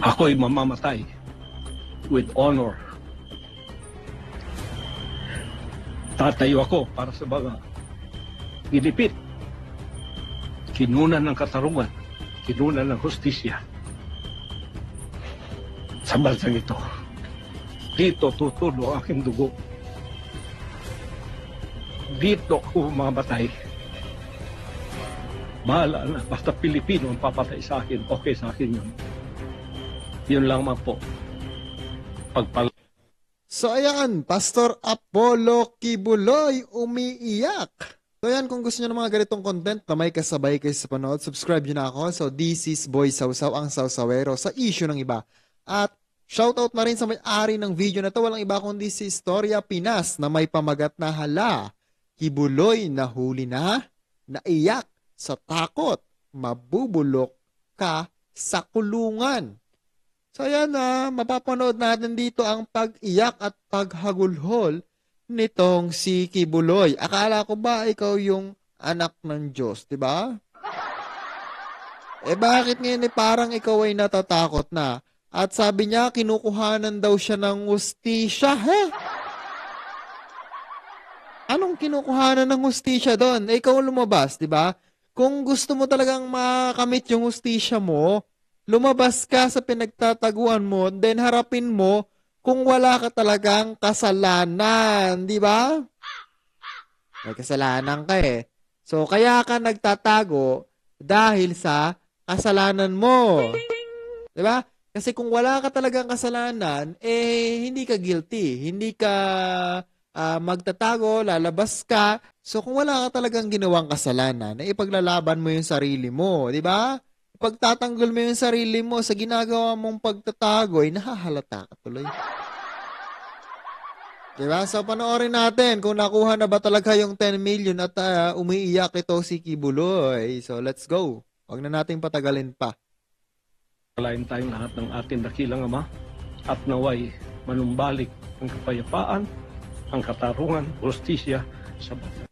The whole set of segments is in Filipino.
Ako'y mamamatay with honor. Tatayo ako para sa mga ginipit, kinunan ng katarungan, kinunan ng hustisya sa bansang ito. Dito tutulo ang aking dugo. Dito ako mamamatay. Bahala na, basta Pilipino ang papatay sa akin, okay sa akin yun. Yun lang man po. So ayan, Pastor Apollo Kibuloy umiiyak. So ayan, kung gusto nyo ng mga ganitong content na may kasabay kayo sa panood, subscribe nyo na ako. So this is Boy Sausaw, ang Sausawero sa issue ng iba. At shoutout na rin sa may-ari ng video na to, walang iba kundi si Storya Pinas na may pamagat na hala. Kibuloy nahuli na, naiyak sa takot, mabubulok ka sa kulungan. So ayan na, mapapanood natin dito ang pag-iyak at paghagulhol nitong si Kibuloy. Akala ko ba ikaw yung anak ng Diyos, di ba? Bakit ngayon parang ikaw ay natatakot na? At sabi niya, kinukuhanan daw siya ng hustisya. Anong kinukuhanan ng hustisya doon? Ikaw lumabas, di ba? Kung gusto mo talagang makamit yung hustisya mo, lumabas ka sa pinagtataguan mo, then harapin mo kung wala ka talagang kasalanan, di ba? May kasalanan ka eh. So, kaya ka nagtatago dahil sa kasalanan mo. Di ba? Kasi kung wala ka talagang kasalanan, hindi ka guilty. Hindi ka magtatago, lalabas ka. So, kung wala ka talagang ginawang kasalanan, ipaglalaban mo yung sarili mo, di ba? Pagtatanggol mo yung sarili mo sa ginagawa mong pagtatago, ay nahahalata ka tuloy. Diba? So, panoorin natin kung nakuha na ba talaga yung 10 million at umiiyak ito si Kibuloy. So, let's go. Huwag na natin patagalin pa. Palain tayong lahat ng ating dakilang Ama at naway manumbalik ang kapayapaan, ang katarungan, hustisya sa bansa.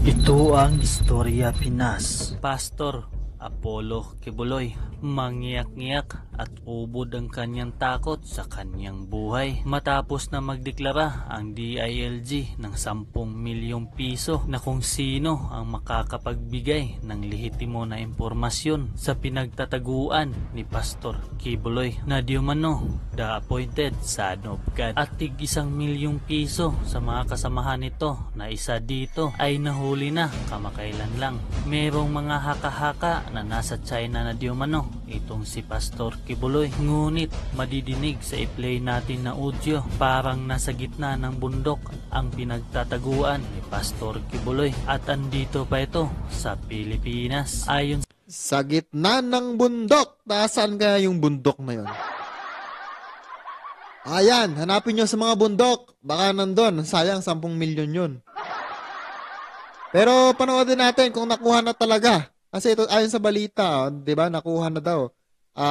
Ito ang Storya Pinas. Pastor Apollo Kibuloy, mangiyak-ngiyak at ubod ang kanyang takot sa kanyang buhay matapos na magdeklara ang DILG ng 10 milyong piso na kung sino ang makakapagbigay ng lehitimo na impormasyon sa pinagtataguan ni Pastor Kibuloy na di umano the appointed son of God. At tig 1 milyong piso sa mga kasamahan nito na isa dito ay nahuli na kamakailan lang. Merong mga haka-haka na nasa China na di umano itong si Pastor Kibuloy. Ngunit madidinig sa i-play natin na audio, parang nasa gitna ng bundok ang pinagtataguan ni Pastor Kibuloy. At andito pa ito sa Pilipinas. Ayon sa gitna ng bundok, nasaan kaya yung bundok na yun? Ayan, hanapin nyo sa mga bundok. Baka nandun, sayang 10 milyon yun. Pero panoodin natin kung nakuha na talaga. Kasi ito, ayon sa balita, di ba, nakuha na daw.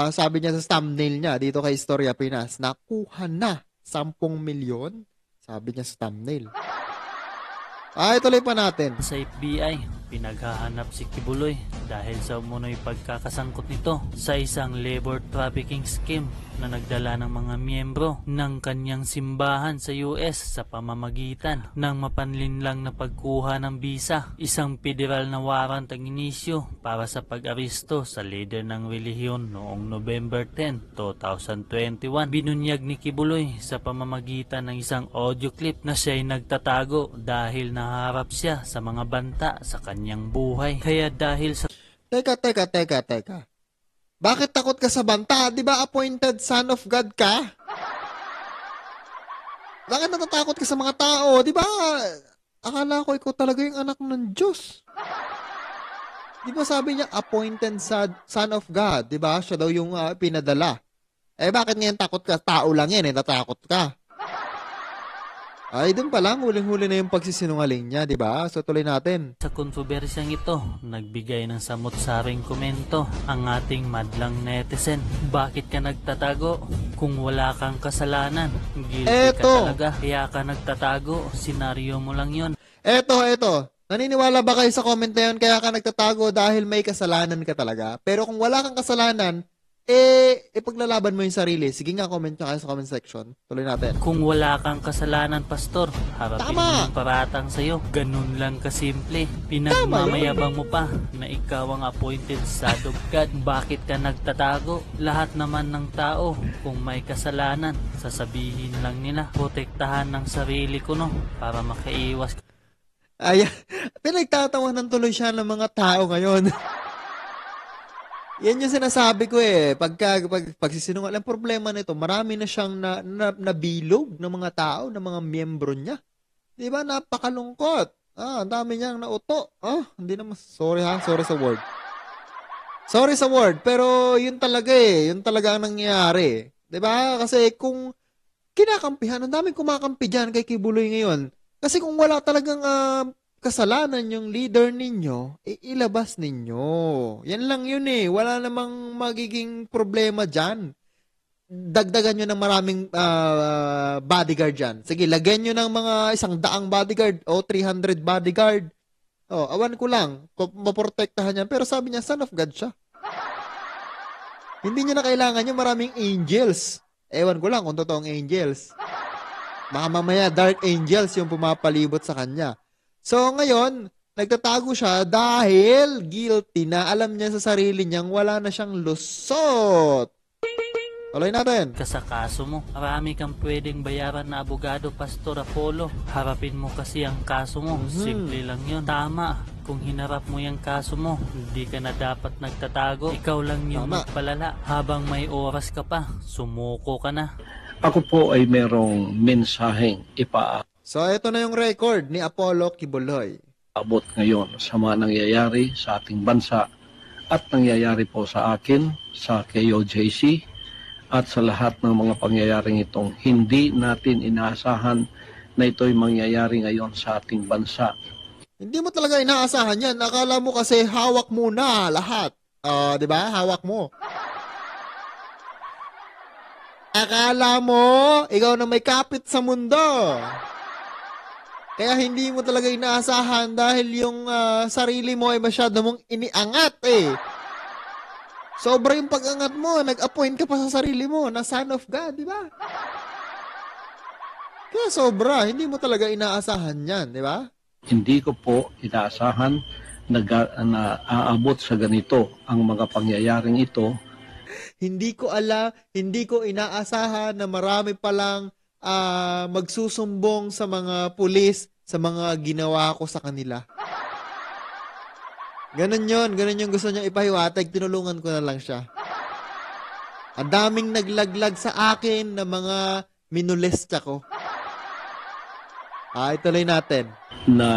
Sabi niya sa thumbnail niya, dito kay Storya Pinas, nakuha na 10 milyon. Sabi niya sa thumbnail. Ituloy pa natin. Sa FBI, pinaghahanap si Kibuloy dahil sa umunoy pagkakasangkot nito sa isang labor trafficking scheme na nagdala ng mga miyembro ng kanyang simbahan sa US sa pamamagitan ng mapanlinlang na pagkuha ng bisa. Isang federal na warrant ang inisyo para sa pag-aristo sa leader ng relihiyon noong November 10, 2021. Binunyag ni Kibuloy sa pamamagitan ng isang audio clip na siya'y nagtatago dahil naharap siya sa mga banta sa kanyang buhay. Kaya dahil sa... Teka. Bakit takot ka sa banta? Di ba appointed son of God ka? Bakit natatakot ka sa mga tao? Di ba? Akala ko ikaw talaga yung anak ng Diyos. Di ba sabi niya appointed son of God? Di ba? Siya daw yung pinadala. Bakit ngayon takot ka? Tao lang yan, natatakot ka. Ay, dun pa lang, huling-huli na yung pagsisinungaling niya, di ba? So, tuloy natin. Sa kontrobersyang ito, nagbigay ng samot-saring komento ang ating madlang netizen. Bakit ka nagtatago kung wala kang kasalanan? Guilty ka talaga, kaya ka nagtatago. Senaryo mo lang yun. Eto. Naniniwala ba kayo sa comment na yun kaya ka nagtatago dahil may kasalanan ka talaga? Pero kung wala kang kasalanan, ipaglalaban mo yung sarili. Sige nga, comment nyo kayo sa comment section. Tuloy natin. Kung wala kang kasalanan, Pastor, harapin Tama. mo yung paratang sa'yo. Ganun lang kasimple. Pinagmamayabang mo pa na ikaw ang appointed son of God. Bakit ka nagtatago? Lahat naman ng tao, kung may kasalanan, sasabihin lang nila, protektahan ng sarili ko, no, para makaiwas. Ay, pinagtatawanan tuloy siya ng mga tao ngayon. Yan yung sinasabi ko eh. Pagsisinungaling, ang problema nito, marami na siyang nabilog ng mga tao, ng mga miyembro niya. Di ba? Napakalungkot. Ang dami niyang nauto. Hindi naman, sorry sa word. Sorry sa word, pero yun talaga eh. Yun talaga ang nangyayari. Di ba? Kasi kung kinakampihan, ang daming kumakampi dyan kay Kibuloy ngayon. Kasi kung wala talagang kasalanan yung leader ninyo, ilabas ninyo. Yan lang yun eh. Wala namang magiging problema dyan. Dagdagan nyo ng maraming bodyguard dyan. Sige, lagyan nyo ng mga 100 bodyguard o 300 bodyguard. Awan ko lang. Maprotektahan yan. Pero sabi niya, son of God siya. Hindi niya na kailangan yung maraming angels. Ewan ko lang kung totoong angels. Baka mamaya dark angels yung pumapalibot sa kanya. So, ngayon, nagtatago siya dahil guilty na alam niya sa sarili niyang wala na siyang lusot. Tuloy natin. Ka sa kaso mo. Marami kang pwedeng bayaran na abogado, Pastor Apollo. Harapin mo kasi ang kaso mo. Simple lang yun. Tama. Kung hinarap mo yung kaso mo, hindi ka na dapat nagtatago. Ikaw lang yung magpalala. Habang may oras ka pa, sumuko ka na. Ako po ay merong mensaheng So, ito na yung record ni Apollo Kibuloy. ipaabot ngayon sa mga nangyayari sa ating bansa at nangyayari po sa akin, sa KOJC, at sa lahat ng mga pangyayaring itong hindi natin inaasahan na ito'y mangyayari ngayon sa ating bansa. Hindi mo talaga inaasahan yan. Akala mo kasi hawak mo na lahat. Di ba? Hawak mo. Akala mo, ikaw na may kapit sa mundo. Kaya hindi mo talaga inaasahan dahil yung sarili mo ay masyado mong iniangat eh. Sobra yung pag-angat mo, nag-appoint ka pa sa sarili mo na son of God, di ba? Kaya sobra, hindi mo talaga inaasahan yan, di ba? Hindi ko po inaasahan na aabot sa ganito ang mga pangyayaring ito. Hindi ko inaasahan na marami palang magsusumbong sa mga pulis sa mga ginawa ko sa kanila. Ganun yung gusto niya ipahiwatig, tinulungan ko na lang siya. Ang daming naglaglag sa akin na mga minolestya ko. Ituloy natin. Na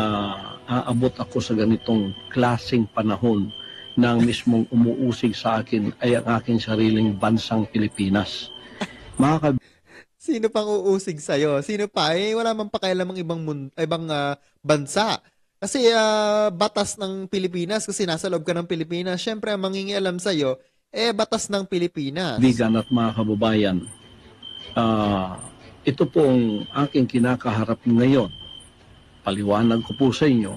aabot ako sa ganitong klaseng panahon na ang mismong umuusig sa akin ay ang aking sariling bansang Pilipinas. Mga Sino pang uusig sa'yo? Sino pa? Wala man pakialam ang ibang bansa. Kasi batas ng Pilipinas, kasi nasa loob ka ng Pilipinas, syempre ang mangingialam sa'yo, batas ng Pilipinas. Bigan at mga kababayan, ito po ang aking kinakaharap ngayon. Paliwanag ko po sa inyo,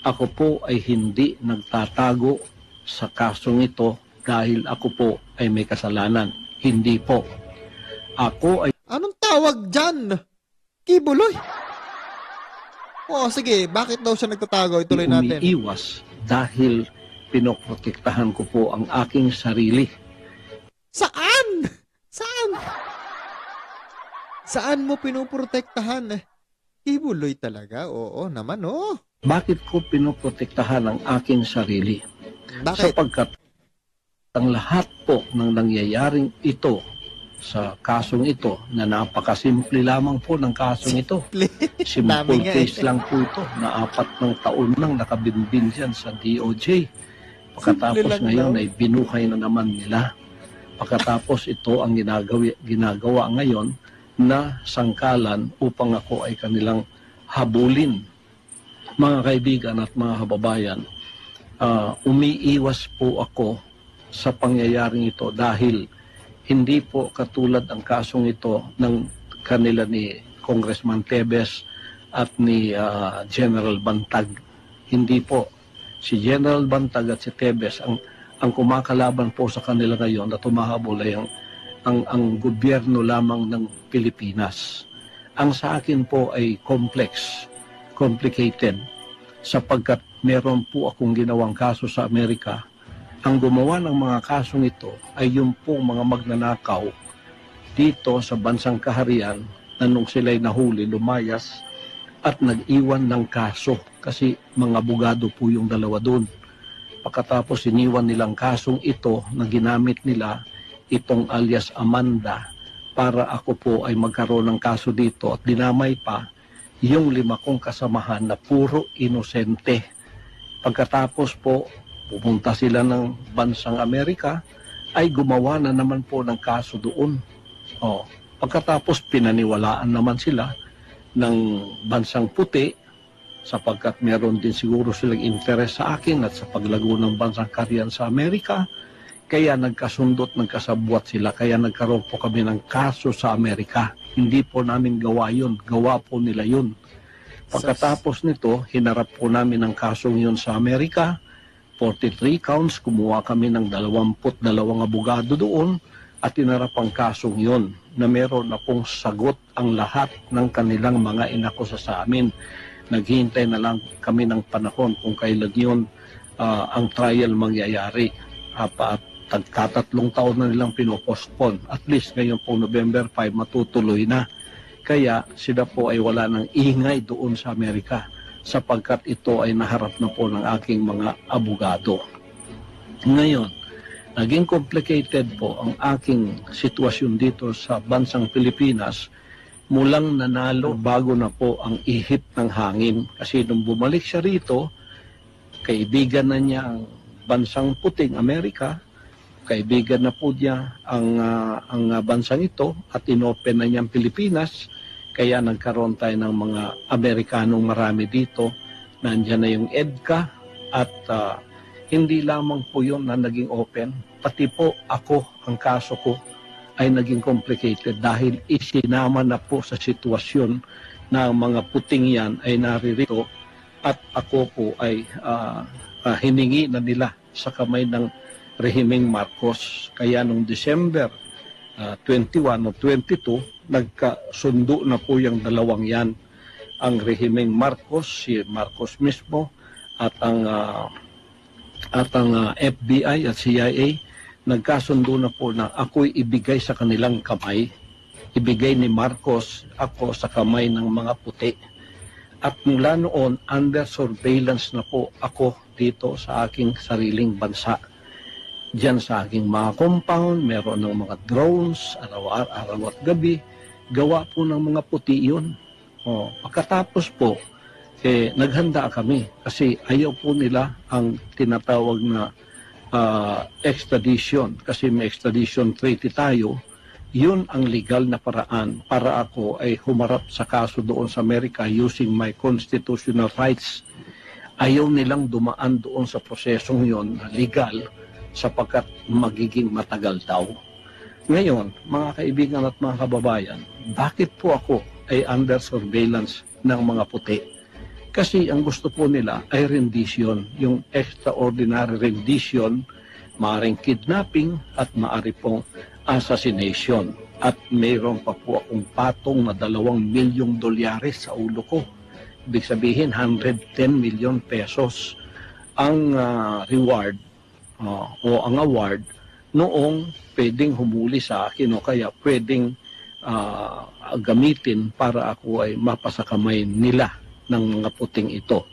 ako po ay hindi nagtatago sa kasong ito dahil ako po ay may kasalanan. Hindi po. Ako ay Anong tawag dyan? Kibuloy? Sige, bakit daw siya nagtatago? Ituloy natin. umiiwas dahil pinoprotektahan ko po ang aking sarili. Saan? Saan mo pinoprotektahan? Kibuloy talaga? Oo naman, Bakit ko pinoprotektahan ang aking sarili? Bakit? Sapagkat ang lahat po ng nangyayaring ito sa kasong ito na napakasimple lamang po ng kasong ito. Simple case lang po ito na 4 ng taon nang nakabinbin dyan sa DOJ. Pagkatapos ngayon ay binuhay na naman nila. Pagkatapos ito ang ginagawa ngayon na sangkalan upang ako ay kanilang habulin. Mga kaibigan at mga kababayan, umiiwas po ako sa pangyayaring ito dahil hindi po katulad ang kasong ito ng kanila ni Congressman Tebes at ni General Bantag. Hindi po. Si General Bantag at si Tebes ang Ang kumakalaban po sa kanila ngayon na tumahabol ay ang gobyerno lamang ng Pilipinas. Ang sa akin po ay complicated, sapagkat meron po akong ginawang kaso sa Amerika. Ang gumawa ng mga kasong ito ay yung pong mga magnanakaw dito sa bansang kaharian na nung sila'y nahuli, lumayas at nag-iwan ng kaso kasi mga abogado po yung dalawa doon. Pagkatapos iniwan nilang kasong ito na ginamit nila itong alias Amanda para ako po ay magkaroon ng kaso dito at dinamay pa yung 5 kong kasamahan na puro inosente. Pagkatapos po, pupunta sila ng bansang Amerika, ay gumawa na naman po ng kaso doon. Pagkatapos pinaniwalaan naman sila ng bansang puti, sapagkat meron din siguro silang interes sa akin at sa paglago ng bansang kaharian sa Amerika, kaya nagkasundot, nagkasabwat sila, kaya nagkaroon po kami ng kaso sa Amerika. Hindi po namin gawa yun, gawa po nila yun. Pagkatapos nito, hinarap po namin ang kasong yun sa Amerika, 43 counts, kumuha kami ng 22 abogado doon, at hinarap ang kasong yun, na meron na pong sagot ang lahat ng kanilang mga inakusa sa amin. Naghihintay na lang kami ng panahon kung kailan yun ang trial mangyayari. Tagkatatlong taon na nilang pinopostpone. At least ngayon po November 5 matutuloy na. Kaya sila po ay wala ng ingay doon sa Amerika sapagkat ito ay naharap na po ng aking mga abogado. Ngayon, naging complicated po ang aking sitwasyon dito sa bansang Pilipinas. Mulang nanalo bago na po ang ihip ng hangin. Kasi nung bumalik siya rito, kaibigan na niya ang bansang puting Amerika, kaibigan na po niya ang bansang ito at inopen na niya ang Pilipinas. Kaya nagkaroon tayo ng mga Amerikanong marami dito. Nandiyan na yung EDCA at hindi lamang po yun na naging open. Pati po ako, ang kaso ko ay naging complicated dahil isinama na po sa sitwasyon na ang mga puting yan ay naririto at ako po ay hiningi na nila sa kamay ng rehimeng Marcos. Kaya noong December 21 o 22, nagkasundo na po yung dalawang yan. Ang rehimeng Marcos, si Marcos mismo, at ang FBI at CIA, nagkasundo na po na ako'y ibigay sa kanilang kamay. Ibigay ni Marcos ako sa kamay ng mga puti. At mula noon, under surveillance na po ako dito sa aking sariling bansa. Diyan sa aking mga compound, meron ng mga drones, araw at gabi. Gawa po ng mga puti yun. Pagkatapos po, naghanda kami kasi ayaw po nila ang tinatawag na extradition. Kasi may extradition treaty tayo. Yun ang legal na paraan para ako ay humarap sa kaso doon sa Amerika using my constitutional rights. Ayaw nilang dumaan doon sa prosesong yun na legal sapagkat magiging matagal daw. Ngayon, mga kaibigan at mga kababayan, bakit po ako ay under surveillance ng mga puti? Kasi ang gusto po nila ay rendition, yung extraordinary rendition, maaring kidnapping at maari pong assassination. At mayroon pa po akong patong na $2 milyong sa ulo ko. Ibig sabihin, 110 million pesos ang reward o ang award noong pwedeng humuli sa akin o kaya pwedeng gamitin para ako ay mapasakamay nila ng mga puting ito.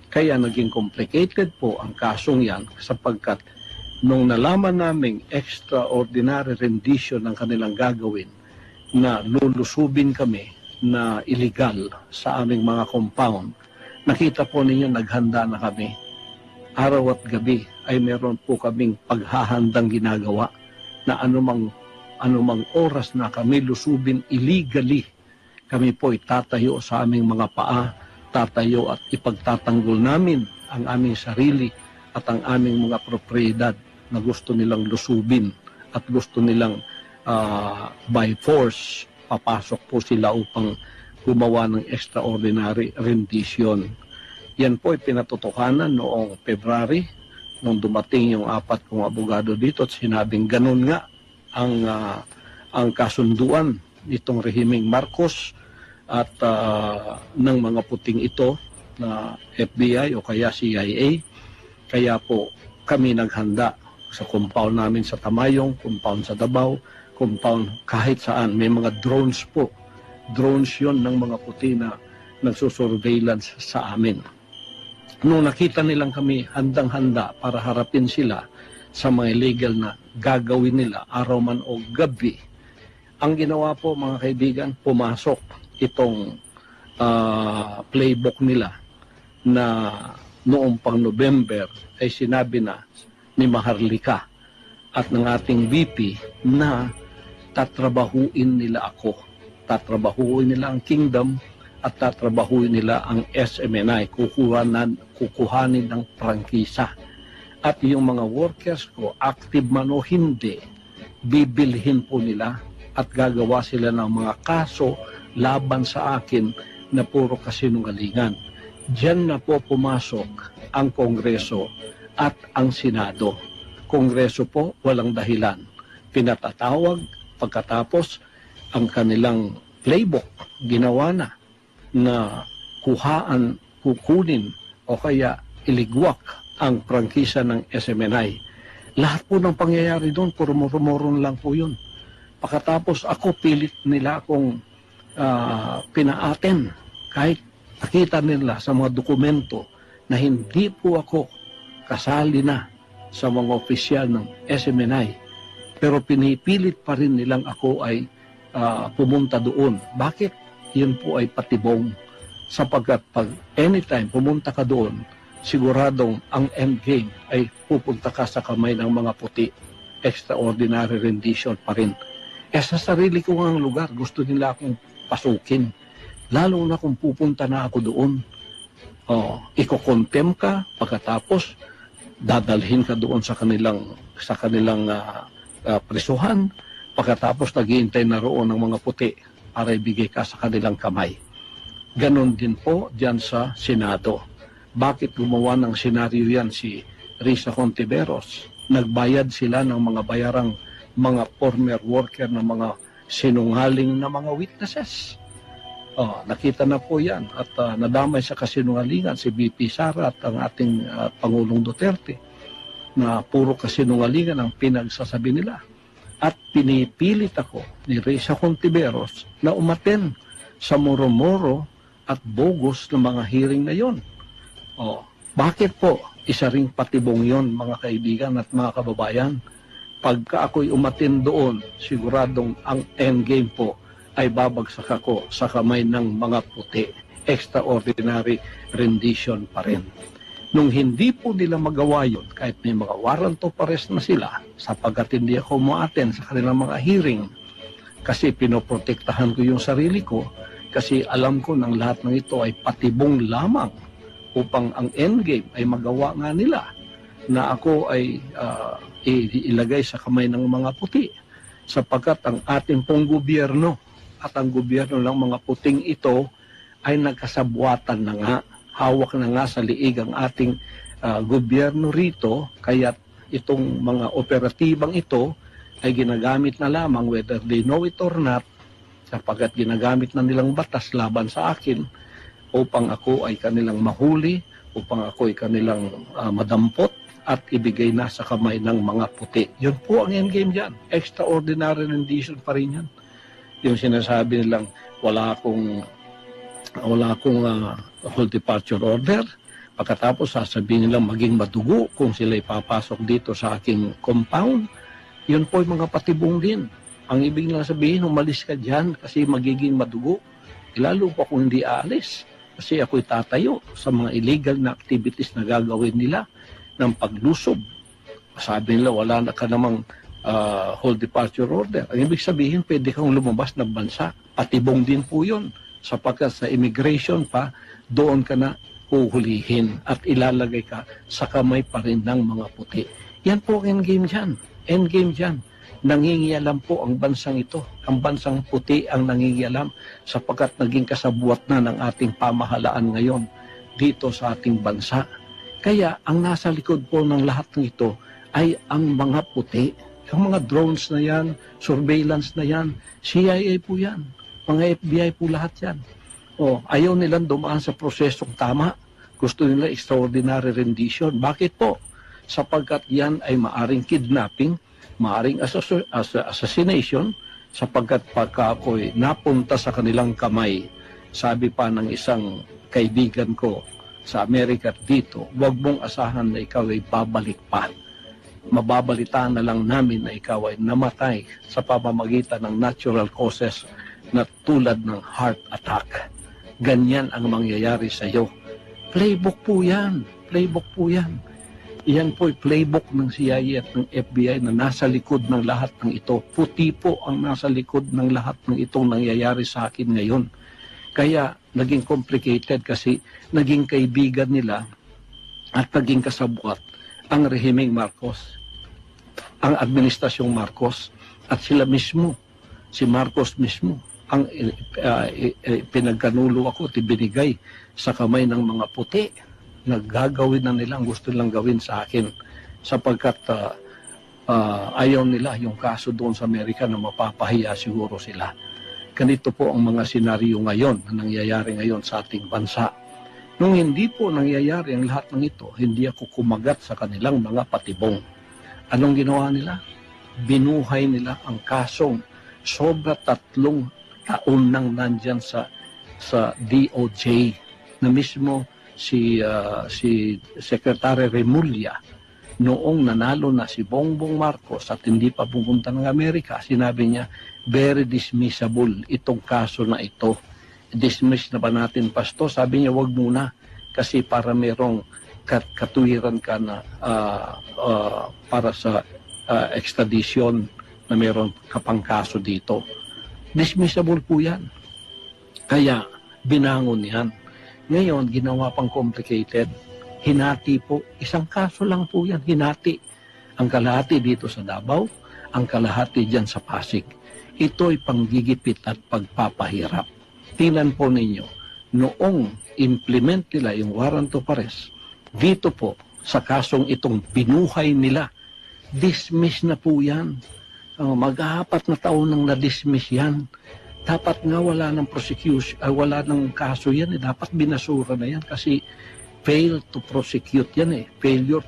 Kaya naging complicated po ang kasong yan sapagkat nung nalaman naming extraordinary rendition ng kanilang gagawin na lulusubin kami na illegal sa aming mga compound, nakita po ninyo naghanda na kami. Araw at gabi ay meron po kaming paghahandang ginagawa na anumang oras na kami lusubin illegally, kami po itatayo sa aming mga paa, tatayo at ipagtatanggol namin ang aming sarili at ang aming mga propriedad na gusto nilang lusubin at gusto nilang by force papasok po sila upang gumawa ng extraordinary rendition. Yan po ay pinatutukanan noong February nung dumating yung 4 kong abogado dito at sinabing ganun nga ang kasunduan nitong rehimeng Marcos at ng mga puting ito na FBI o kaya CIA. Kaya po kami naghanda sa compound namin sa Tamayong, compound sa Davao, compound kahit saan. May mga drones po. Drones yon ng mga puti na nagsusurveillance sa amin. Nung nakita nilang kami handang-handa para harapin sila sa mga illegal na gagawin nila araw man o gabi, ang ginawa po mga kaibigan, pumasok itong playbook nila na noong pang November ay sinabi na ni Maharlika at ng ating VP na tatrabahuin nila ako. Tatrabahuin nila ang kingdom at tatrabahuin nila ang SMNI. Kukuhanin ng prangkisa. At yung mga workers ko, active man o hindi, bibilhin po nila at gagawa sila ng mga kaso laban sa akin na puro kasinungalingan. Diyan na po pumasok ang Kongreso at ang Senado. Kongreso po, walang dahilan. Pinatatawag, pagkatapos ang kanilang playbook, ginawa na kukunin o kaya iligwak ang prangkisa ng SMNI. Lahat po ng pangyayari doon, puro-muro lang po yun. Pagkatapos ako, pilit nila akong pinaaten kahit nakita nila sa mga dokumento na hindi po ako kasali na sa mga opisyal ng SMNI. Pero pinipilit pa rin nilang ako ay pumunta doon. Bakit? Yun po ay patibong. Sapagkat pag anytime pumunta ka doon, siguradong ang endgame ay pupunta ka sa kamay ng mga puti. Extraordinary rendition pa rin. Sa sarili ko ang lugar, gusto nila akong pasukin. Lalo na kung pupunta na ako doon. Iko-contem ka, pagkatapos dadalhin ka doon sa kanilang presuhan, pagkatapos naghihintay na roon ng mga puti para ibigay ka sa kanilang kamay. Ganon din po diyan sa Senado. Bakit gumawa ng senaryo yan si Risa Contiveros? Nagbayad sila ng mga bayarang mga former worker ng mga sinungaling na mga witnesses. Nakita na po yan at nadamay sa kasinungalingan si VP Sara at ang ating Pangulong Duterte na puro kasinungalingan ang pinagsasabi nila. At pinipilit ako ni Risa Contiveros na umaten sa moro-moro at bogus ng mga hearing na yon. Bakit po? Isa ring patibong yon mga kaibigan at mga kababayan. Pagka ako'y umaten doon, siguradong ang endgame po ay babagsak ako sa kamay ng mga puti. Extraordinary rendition pa rin. Nung hindi po nila magawa yun, kahit may mga warrant of arrest na sila, sapagkat hindi ako ma-attend sa kanilang mga hearing, kasi pinoprotektahan ko yung sarili ko, kasi alam ko ng lahat ng ito ay patibong lamang upang ang endgame ay magawa nga nila na ako ay ilagay sa kamay ng mga puti, sapagkat ang ating pong gobyerno at ang gobyerno ng mga puting ito ay nagkasabwatan na nga, hawak na nga sa liig ang ating gobyerno rito, kaya itong mga operatibang ito ay ginagamit na lamang whether they know it or not, sapagkat ginagamit na nilang batas laban sa akin upang ako ay kanilang mahuli, upang ako ay kanilang madampot at ibigay na sa kamay ng mga puti. Yun po ang endgame dyan. Extraordinary rendition pa rin yan. Yung sinasabi nilang wala akong whole departure order. Pagkatapos sasabihin nilang maging madugo kung sila ipapasok dito sa aking compound. Yun po yung mga patibong din. Ang ibig nilang sabihin, umalis ka dyan kasi magiging madugo. Lalo pa kung hindi aalis. Kasi ako'y tatayo sa mga illegal na activities na gagawin nila ng paglusob. Sabi nila, wala na ka namang whole departure order. Ang ibig sabihin, pwede kang lumabas ng bansa. Patibong din po yun. Sapagkat sa immigration pa, doon ka na huhulihin at ilalagay ka sa kamay pa rin ng mga puti. Yan po ang endgame dyan. Endgame dyan. Nangingialam po ang bansang ito. Ang bansang puti ang nangingialam sapagkat naging kasabwat na ng ating pamahalaan ngayon dito sa ating bansa. Kaya ang nasa likod po ng lahat ng ito ay ang mga puti. Yung mga drones na yan, surveillance na yan, CIA po yan, mga FBI po lahat yan. Ayaw nilang dumaan sa prosesong tama. Gusto nila extraordinary rendition. Bakit po? Sapagkat yan ay maaring kidnapping, maaring assassination, sapagkat pagka ako'y napunta sa kanilang kamay, sabi pa ng isang kaibigan ko sa Amerika dito, huwag mong asahan na ikaw ay babalik pa. Mababalitaan na lang namin na ikaw ay namatay sa pamamagitan ng natural causes na tulad ng heart attack. Ganyan ang mangyayari sa iyo. Playbook po yan. Playbook po yan. Iyan po ay playbook ng CIA at ng FBI na nasa likod ng lahat ng ito. Puti po ang nasa likod ng lahat ng itong nangyayari sa akin ngayon. Kaya naging complicated kasi naging kaibigan nila at naging kasabwat ang rehimeng Marcos, ang administrasyong Marcos, at sila mismo, si Marcos mismo, ang pinagkanulo ako at ibinigay sa kamay ng mga puti na gagawin na nila ang gusto nilang gawin sa akin sapagkat ayaw nila yung kaso doon sa Amerika na mapapahiya siguro sila. Ganito po ang mga senaryo ngayon na nangyayari ngayon sa ating bansa. Nung hindi po nangyayari ang lahat ng ito, hindi ako kumagat sa kanilang mga patibong. Anong ginawa nila? Binuhay nila ang kasong sobra 3 taon nang nandyan sa DOJ na mismo si Secretary Remulla noong nanalo na si Bongbong Marcos at hindi pa pupunta ng Amerika. Sinabi niya, very dismissible itong kaso na ito. Dismiss na ba natin, Pasto? Sabi niya, wag muna kasi para merong katuwiran ka na para sa extradition na meron kapang kaso dito. Dismissible po yan. Kaya binangon yan. Ngayon, ginawa pang complicated. Hinati po. Isang kaso lang po yan. Hinati. Ang kalahati dito sa Davao, ang kalahati dyan sa Pasig. Ito'y panggigipit at pagpapahirap. Tingnan po ninyo, noong implement nila yung warrant of arrest, dito po, sa kasong itong binuhay nila, dismiss na po yan. Mag-4 na taon nang na-dismiss yan. Dapat nga wala ng prosecution, wala ng kaso yan. Dapat binasura na yan kasi fail to prosecute yan eh. Failure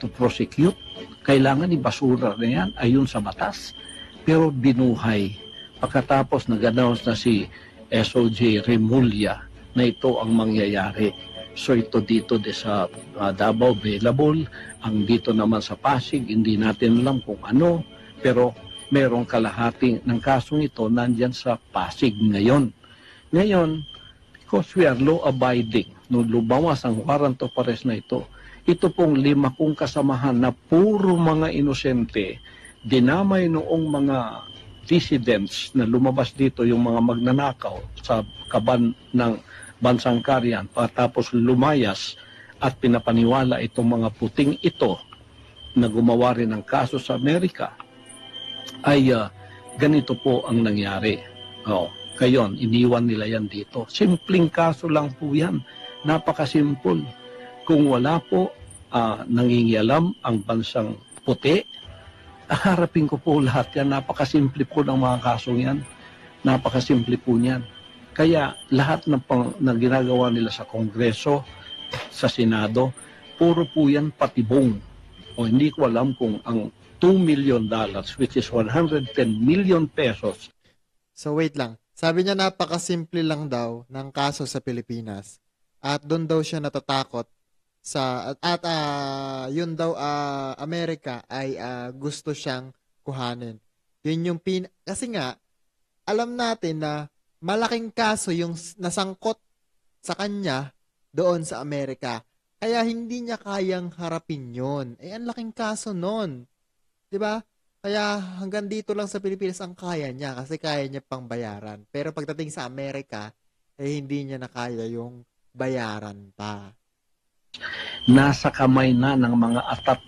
to prosecute. Kailangan ibasura na yan ayon sa batas. Pero binuhay. Pagkatapos nag-announce na si SOJ Remulla na ito ang mangyayari. So ito dito sa Davao available, ang dito naman sa Pasig, hindi natin alam kung ano, pero merong kalahati ng kasong ito nandyan sa Pasig ngayon. Ngayon, because we are law-abiding, nung lumawas ang warrant of arrest na ito pong 5 kong kasamahan na puro mga inosente, dinamay noong mga dissidents na lumabas dito, yung mga magnanakaw sa kaban ng Bansang Karian, tapos lumayas at pinapaniwala itong mga puting ito na gumawa rin ng kaso sa Amerika, ay ganito po ang nangyari. Kayon, iniwan nila yan dito. Simpleng kaso lang po yan. Napakasimple. Kung wala po nangingialam ang bansang puti, harapin ko po lahat yan. Napakasimple po ng mga kasong yan. Napakasimple po niyan. Kaya lahat na ginagawa nila sa Kongreso, sa Senado, puro po yan patibong. Hindi ko alam kung ang $2 million, which is 110 million pesos. So wait lang. Sabi niya napakasimple lang daw ng kaso sa Pilipinas. At doon daw siya natatakot yun daw Amerika ay gusto siyang kuhanin. Yun yung kasi nga alam natin na malaking kaso yung nasangkot sa kanya doon sa Amerika. Kaya hindi niya kayang harapin yun. Ang laking kaso nun. Diba? Kaya hanggang dito lang sa Pilipinas ang kaya niya kasi kaya niya pang bayaran. Pero pagdating sa Amerika, hindi niya na kaya yung bayaran pa. Nasa kamay na ng mga atat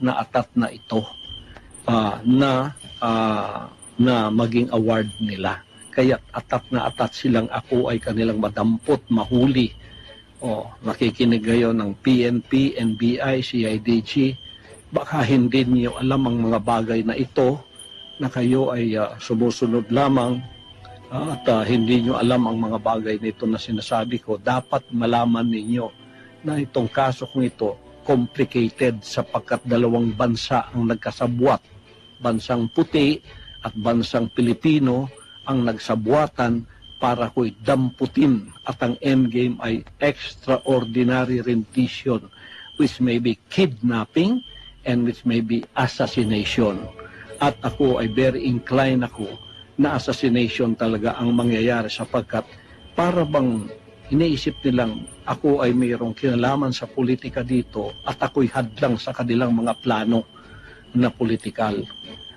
na ito na maging award nila. Kaya atat silang ako ay kanilang madampot, mahuli nakikinig kayo ng PNP, NBI, CIDG, baka hindi niyo alam ang mga bagay na ito, na kayo ay sumusunod lamang at hindi nyo alam ang mga bagay nito na sinasabi ko. Dapat malaman ninyo na itong kaso kong ito complicated sapagkat dalawang bansa ang nagkasabwat. Bansang puti at bansang Pilipino ang nagsabuatan para ko'y damputin, at ang endgame ay extraordinary rendition, which may be kidnapping and which may be assassination. At ako ay very inclined ako na assassination talaga ang mangyayari sapagkat para bang iniisip nilang ako ay mayroong kinalaman sa politika dito at ako'y hadlang sa kanilang mga plano na politikal.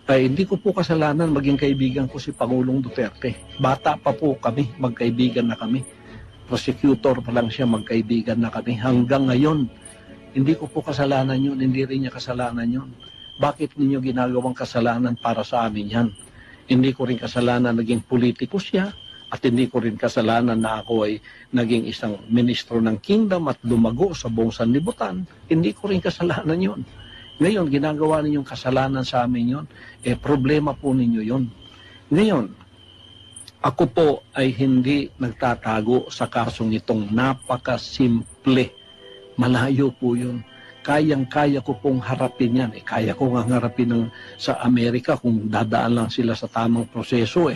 Ay hindi ko po kasalanan maging kaibigan ko si Pangulong Duterte. Bata pa po kami, magkaibigan na kami. Prosecutor pa lang siya, magkaibigan na kami. Hanggang ngayon, hindi ko po kasalanan yun, hindi rin niya kasalanan yun. Bakit ninyo ginagawang kasalanan para sa amin yan? Hindi ko rin kasalanan naging politiko siya, at hindi ko rin kasalanan na ako ay naging isang ministro ng kingdom at lumago sa buong sanlibutan. Hindi ko rin kasalanan yun. Ngayon, ginagawa ninyong kasalanan sa amin yun, problema po ninyo yun. Ngayon, ako po ay hindi nagtatago sa kasong itong napakasimple. Malayo po yun. Kayang-kaya ko pong harapin yan. Kaya ko nga harapin sa Amerika kung dadaan lang sila sa tamang proseso.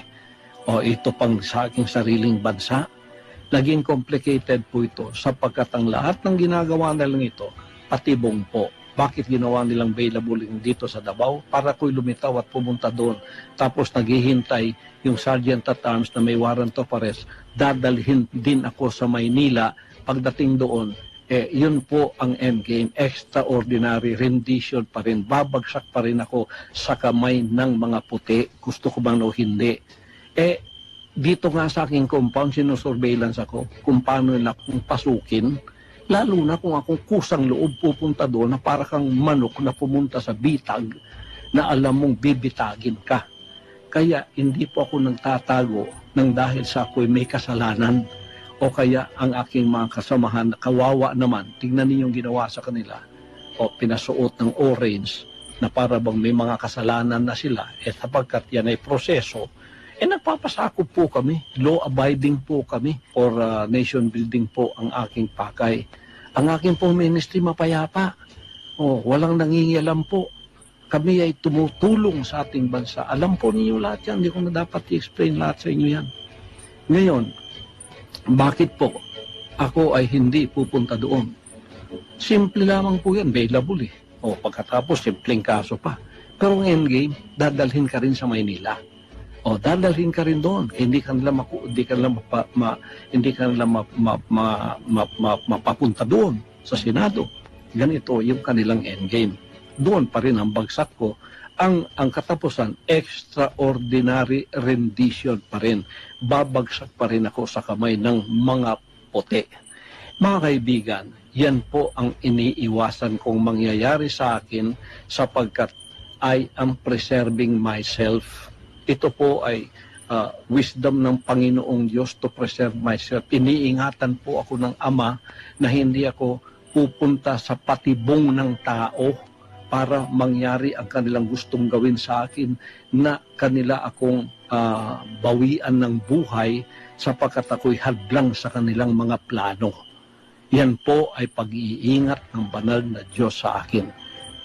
O ito pang sa aking sariling bansa. Naging complicated po ito sapagkat ang lahat ng ginagawa nilang ito, patibong po. Bakit ginawa nilang available dito sa Davao? Para ko'y lumitaw at pumunta doon. Tapos naghihintay yung Sergeant at Arms na may warrant of arrest. Dadalhin din ako sa Maynila. Pagdating doon, yun po ang endgame, extraordinary rendition pa rin. Babagsak pa rin ako sa kamay ng mga puti. Gusto ko bang o hindi? Dito nga sa aking compound, sinusurveillance ako kung paano nila akong pasukin. Lalo na kung akong kusang loob pupunta doon na para kang manok na pumunta sa bitag na alam mong bibitagin ka. Kaya hindi po ako nagtatago ng dahil sa ako'y may kasalanan. O kaya ang aking mga kasamahan, kawawa naman, tingnan ninyong ginawa sa kanila. O pinasuot ng orange na para bang may mga kasalanan na sila. Sapagkat yan ay proseso, nagpapasakop po kami, law-abiding po kami, or nation building po ang aking pakay. Ang aking pong ministry mapayapa. Walang nangingialam po. Kami ay tumutulong sa ating bansa. Alam po ninyo lahat yan, hindi ko na dapat i-explain lahat sa inyo yan. Ngayon, bakit po ako ay hindi pupunta doon? Simple lamang po yan, available pagkatapos, simpleng kaso pa. Pero ang endgame, dadalhin ka rin sa Maynila. Dadalhin ka rin doon. Hindi ka nila mapapunta doon sa Senado. Ganito yung kanilang endgame. Doon pa rin ang bagsak ko. Ang katapusan, extraordinary rendition pa rin. Babagsak pa rin ako sa kamay ng mga puti. Mga kaibigan, yan po ang iniiwasan kong mangyayari sa akin sapagkat I am preserving myself. Ito po ay wisdom ng Panginoong Diyos to preserve myself. Iniingatan po ako ng Ama na hindi ako pupunta sa patibong ng tao para mangyari ang kanilang gustong gawin sa akin na kanila akong bawian ng buhay sapagkat ako'y hadlang sa kanilang mga plano. Yan po ay pag-iingat ng banal na Diyos sa akin.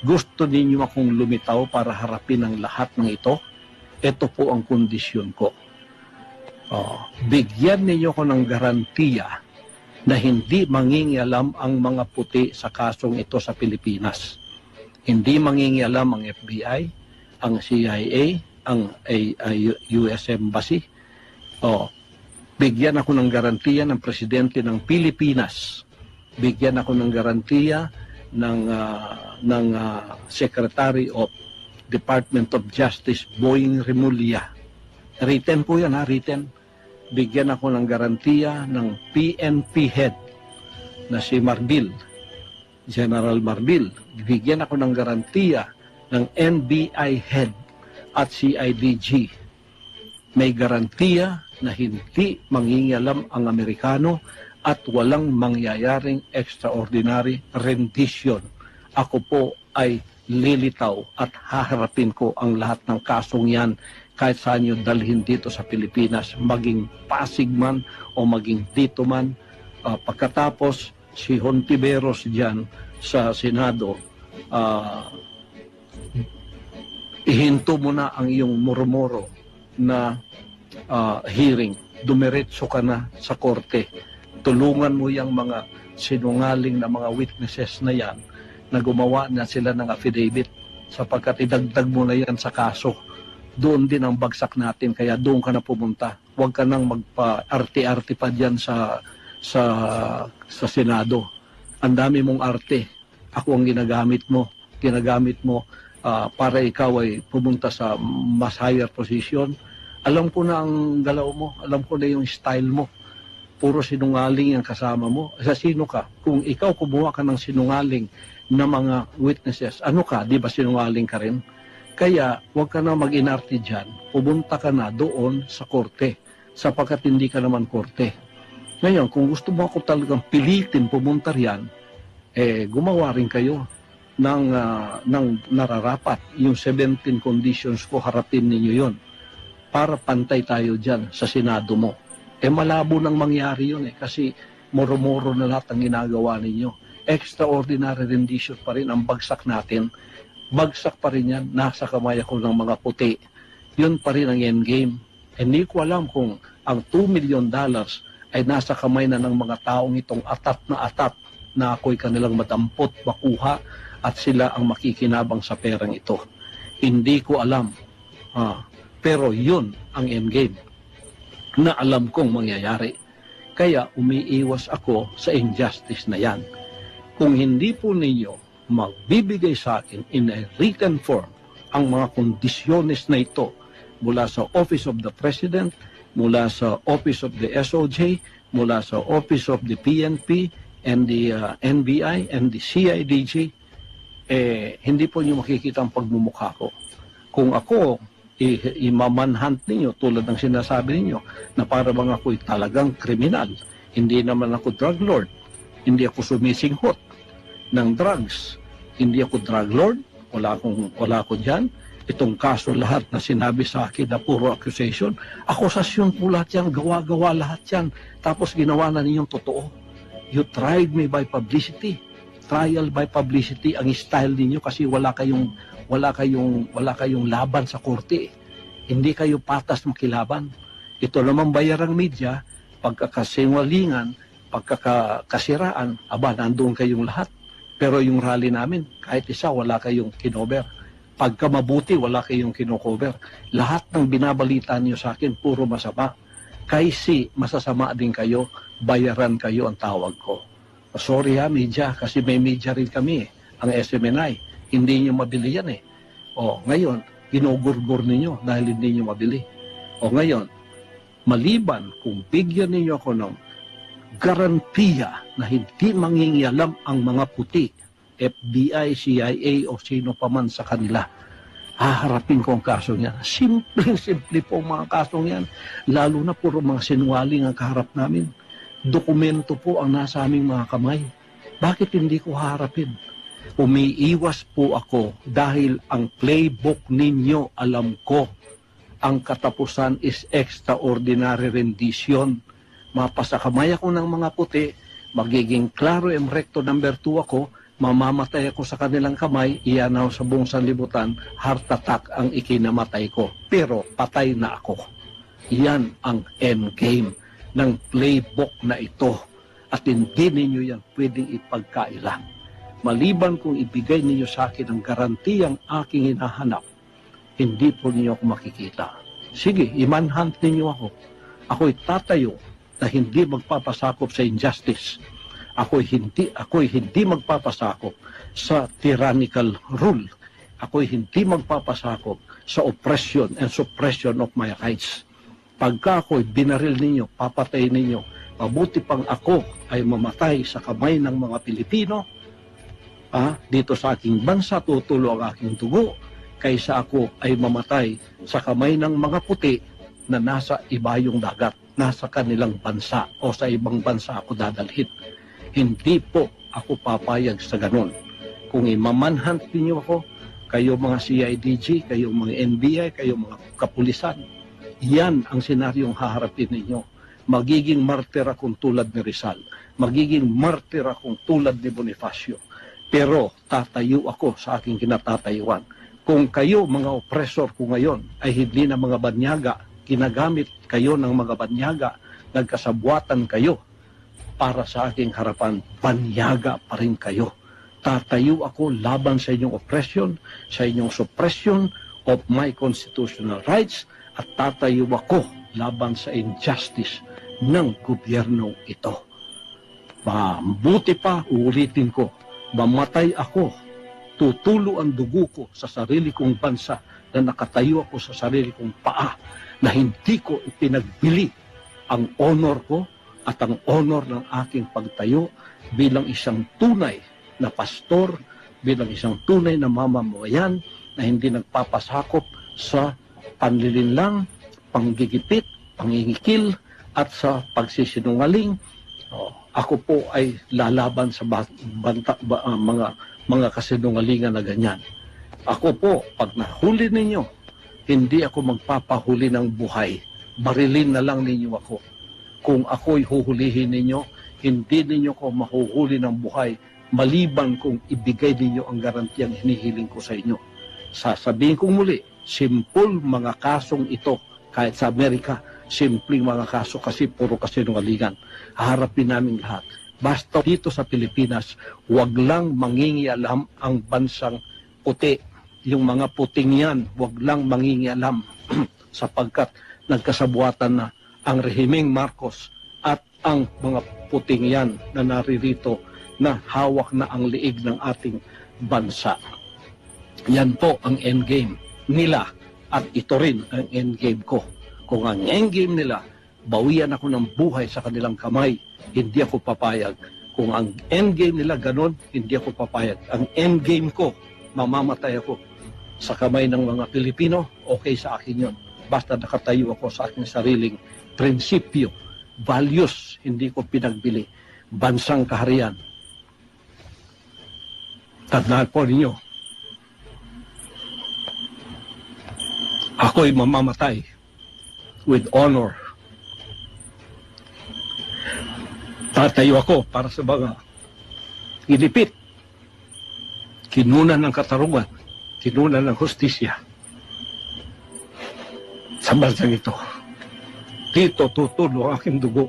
Gusto ninyo akong lumitaw para harapin ang lahat ng ito? Ito po ang kondisyon ko. Bigyan ninyo ko ng garantiya na hindi mangingialam ang mga puti sa kasong ito sa Pilipinas. Hindi mangingialam ang FBI, ang CIA, ang US Embassy. Bigyan ako ng garantiya ng Presidente ng Pilipinas. Bigyan ako ng garantiya ng Secretary of Department of Justice, Boying Remulla. Written po yan, written. Bigyan ako ng garantiya ng PNP head na si Marbil, General Marbil. Bigyan ako ng garantiya ng NBI head at CIDG. May garantiya na hindi mangingialam ang Amerikano at walang mangyayaring extraordinary rendition. Ako po ay lilitaw at haharapin ko ang lahat ng kasong yan kahit saan nyo dalhin dito sa Pilipinas, maging Pasig man o maging dito man. Pagkatapos, si Hontiveros dyan sa Senado, ihinto mo na ang iyong murmuro na hearing. Dumiretso ka na sa korte. Tulungan mo yung mga sinungaling na mga witnesses na yan na gumawa na sila ng affidavit sapagkat idagdag mo na yan sa kaso. Doon din ang bagsak natin, kaya doon ka na pumunta. Huwag ka nang magpa-arte-arte pa dyan sa Senado. Ang dami mong arte. Ako ang ginagamit mo. Para ikaw ay pumunta sa mas higher position. Alam ko na ang galaw mo. Alam ko na yung style mo. Puro sinungaling ang kasama mo. Sa sino ka? Kung ikaw kumuha ka ng sinungaling na mga witnesses, ano ka? Di ba sinungaling ka rin? Kaya huwag ka na mag-inarte dyan. Pumunta ka na doon sa korte sapagkat hindi ka naman korte. Ngayon, kung gusto mo ako talagang pilitin pumunta riyan, gumawa rin kayo ng nararapat. Yung 17 conditions ko, harapin ninyo yon para pantay tayo dyan sa Senado mo. Malabo nang mangyari yun kasi moro-moro na lahat ang ginagawa ninyo. Extraordinary rendition pa rin ang bagsak natin. Bagsak pa rin yan, nasa kamay ako ng mga puti. Yun pa rin ang endgame. Hindi ko alam kung ang $2 million ay nasa kamay na ng mga taong itong atat na ako'y kanilang madampot, makuha at sila ang makikinabang sa perang ito. Hindi ko alam. Pero yun ang endgame na alam kong mangyayari. Kaya umiiwas ako sa injustice na yan. Kung hindi po ninyo magbibigay sa akin in a written form ang mga kondisyones na ito mula sa Office of the President, mula sa Office of the SOJ, mula sa Office of the PNP and the NBI and the CIDG, hindi po niyo makikita ang pagmumukha ko. Kung ako, imamanhunt ninyo tulad ng sinasabi ninyo na para bang ako'y talagang kriminal. Hindi naman ako drug lord. Hindi ako sumisinghot ng drugs. Hindi ako drug lord. Wala ako dyan. Itong kaso lahat na sinabi sa akin na puro accusation, akusasyon po lahat yan, gawa-gawa lahat yan. Tapos ginawa na ninyong totoo. You tried me by publicity. Trial by publicity ang style ninyo kasi wala kayong laban sa korte. Hindi kayo patas makilaban. Ito naman bayarang media, pagkakasinwalingan, pagkakasiraan, nandoon kayong lahat. Pero yung rally namin, kahit isa, wala kayong kinover. Pagka mabuti, wala kayong kinocover. Lahat ng binabalita niyo sa akin, puro masama. Kasi masasama din kayo, bayaran kayo ang tawag ko. Sorry media, kasi may media rin kami, ang SMNI. Hindi niyo mabili yan ngayon, ginugurgur ninyo dahil hindi niyo mabili. Ngayon, maliban kung bigyan ninyo ako ng garantiya na hindi mangingialam ang mga puti, FBI, CIA o sino pa man sa kanila, haharapin ko ang kaso niyan. Simple po mga kasong yan. Lalo na puro mga sinungaling ang kaharap namin. Dokumento po ang nasa aming mga kamay. Bakit hindi ko haharapin? Umiiwas po ako dahil ang playbook ninyo, alam ko, ang katapusan is extraordinary rendition. Mapasakamay ako ng mga puti, magiging klaro recto number 2 ako, mamamatay ako sa kanilang kamay, iyan ako sa buong sanlibutan, heart attack ang ikinamatay ko. Pero patay na ako. Yan ang endgame ng playbook na ito. At hindi ninyo yan pwedeng ipagkaila. Maliban kung ibigay ninyo sa akin ang garantiyang aking hinahanap, hindi po ninyo ako makikita. Sige, i-manhunt ninyo ako. Ako'y tatayo na hindi magpapasakop sa injustice. Ako'y hindi magpapasakop sa tyrannical rule. Ako'y hindi magpapasakop sa oppression and suppression of my rights. Pagka ako'y binaril ninyo, papatay ninyo, mabuti pang ako ay mamatay sa kamay ng mga Pilipino, dito sa aking bansa, tutulo ang aking dugo, kaysa ako ay mamatay sa kamay ng mga puti na nasa ibayong dagat, nasa kanilang bansa o sa ibang bansa ako dadalhin. Hindi po ako papayag sa ganun. Kung imamanhunt ninyo ako, kayo mga CIDG, kayo mga NBI, kayo mga kapulisan, yan ang senaryong haharapin ninyo. Magiging martir akong tulad ni Rizal. Magiging martir akong tulad ni Bonifacio. Pero tatayo ako sa aking kinatatayuan. Kung kayo, mga oppressor ko ngayon, ay hindi na mga banyaga, ginagamit kayo ng mga banyaga, nagkasabwatan kayo para sa aking harapan, banyaga pa rin kayo. Tatayo ako laban sa inyong oppression, sa inyong suppression of my constitutional rights, at tatayo ako laban sa injustice ng gobyerno ito. Mabuti pa, uulitin ko, mamatay ako, tutulo ang dugo ko sa sarili kong bansa na nakatayo ako sa sarili kong paa na hindi ko ipinagbili ang honor ko at ang honor ng aking pagtayo bilang isang tunay na pastor, bilang isang tunay na mamamayan na hindi nagpapasakop sa panlilinlang, panggigipit, pangingikil at sa pagsisinungaling. Ako po ay lalaban sa mga kasinungalingan na ganyan. Ako po, pag nahuli ninyo, hindi ako magpapahuli ng buhay. Barilin na lang ninyo ako. Kung ako'y huhulihin ninyo, hindi ninyo ko mahuhuli ng buhay maliban kung ibigay ninyo ang garantiyang hinihiling ko sa inyo. Sasabihin kong muli, simple mga kasong ito, kahit sa Amerika, simpleng mga kaso kasi puro kasinungalingan. Haharapin namin lahat. Basta dito sa Pilipinas, wag lang mangingialam ang bansang puti. Yung mga puting yan, wag lang mangingialam sapagkat nagkasabuatan na ang rehimeng Marcos at ang mga puting yan na naririto na hawak na ang liig ng ating bansa. Yan po ang endgame nila at ito rin ang endgame ko. Kung ang endgame nila, bawian ako ng buhay sa kanilang kamay, hindi ako papayag. Kung ang endgame nila ganon, hindi ako papayag. Ang endgame ko, mamamatay ako sa kamay ng mga Pilipino, okay sa akin yun. Basta nakatayo ako sa aking sariling prinsipyo, values, hindi ko pinagbili. Bansang kaharian. Tandaan po ninyo, ako'y mamamatay with honor. Tatayo ako para sa mga ilipit, kinunan ng katarungan, kinunan ng hustisya sa bansang ito. Dito tutulo ang aking dugo.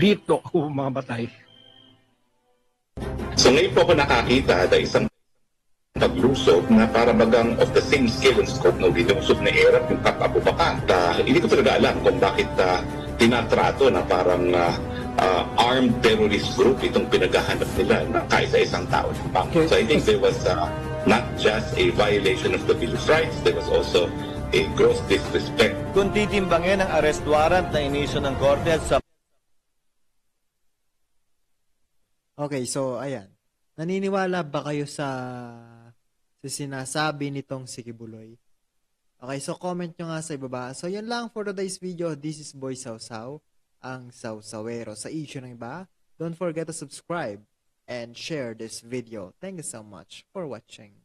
Dito ako mamamatay. So ngayon po ako nakakita na isang paglusob na para bagang of the same scale and scope na linusob na Erap yung Kap Abubakar. Hindi ko talaga alam kung bakit tinatrato na parang armed terrorist group itong pinaghahanap nila na kaisa-isang tao. So I think there was not just a violation of the Bill of Rights, there was also a gross disrespect. Kung titimbangin ang arrest warrant na inisyo ng korte at sa... Okay, so ayan. Naniniwala ba kayo sa sinasabi nitong si Kibuloy? Okay, so comment nyo nga sa ibaba. So yan lang for today's video. This is Boy Sausaw, ang Sausawero. Sa issue ng iba, don't forget to subscribe and share this video. Thank you so much for watching.